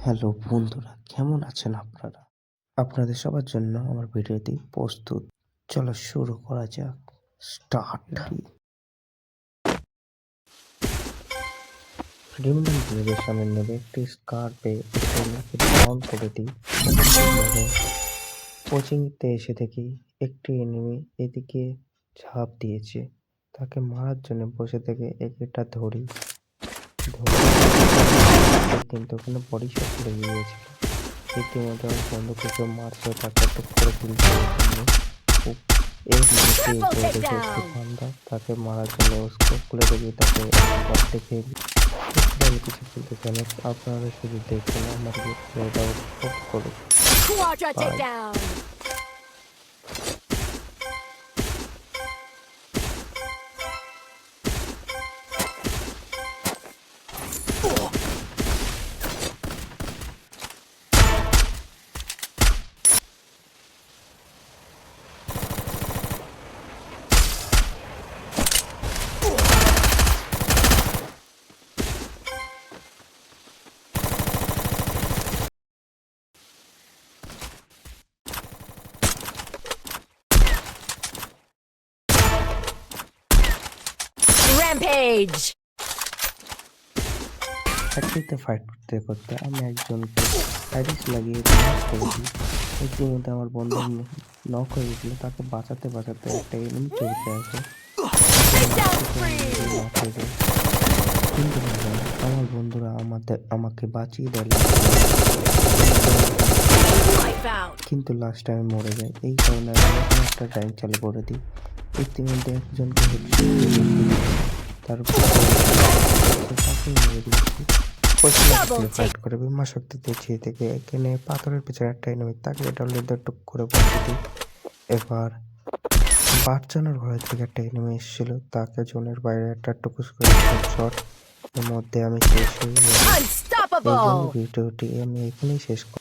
Hello বন্ধুরা, কেমন আছেন আপনারা? আপনাদের সবার জন্য আমার ভিডিওটি প্রস্তুত। চলো শুরু করা যাক। স্টার্ট। ক্রিমিনাল ব্লেডের সামনে নেবে একটি স্কার্পে ডাউন করে দিই। কোচিংতে এসে দেখি একটি এনিমি এদিকে ঝাঁপ দিয়েছে। তাকে মারার জন্য বসে থেকে একেটা ধরি। কিন্তু ওখানে বডি শট লেগে গিয়েছিল। রীতিমতো আমি বন্ধুকে মারছে, তাকে টুক করে তুলতে এর মধ্যে উপরে দেখে একটি বান্দা তাকে মারার জন্য স্কোপ খুলে দেখি তাকে স্পট দেখে আমি কিছু বলতে চাই না, আপনারা শুধু দেখুন আমার এটা উপভোগ করুন। Rampage! একসাথে ফাইট করতে করতে আমি একজনকে আইরিস লাগিয়ে পাস করে দিই। ইতিমধ্যে আমার বন্ধু নক হয়ে গেছিল, তাকে বাঁচাতে বাঁচাতে একটা এনিমি চলতে আসে। কিন্তু আমার বন্ধুরা আমাকে বাঁচিয়ে দেয়, কিন্তু লাস্টে আমি মরে যাই। এই কারণে আমি নতুন একটা র্যাঙ্ক চালু করে দিই। ইতিমধ্যে একজনকে তারপর তাকে মেরে দিয়েছি। ফাইট করে বিমা শক্তি দিয়েছি থেকে এখানে পাথরের পেছনে একটা এনিমি, তাকে এটা টুক করে বসে দিই। এবার বাচ্চানোর ঘরের থেকে একটা এনিমি এসেছিল, তাকে জোনের বাইরে একটা টুকুস করে শট। এর মধ্যে আমি শেষ হয়ে যাই। ভিডিওটি আমি এখানেই শেষ করি।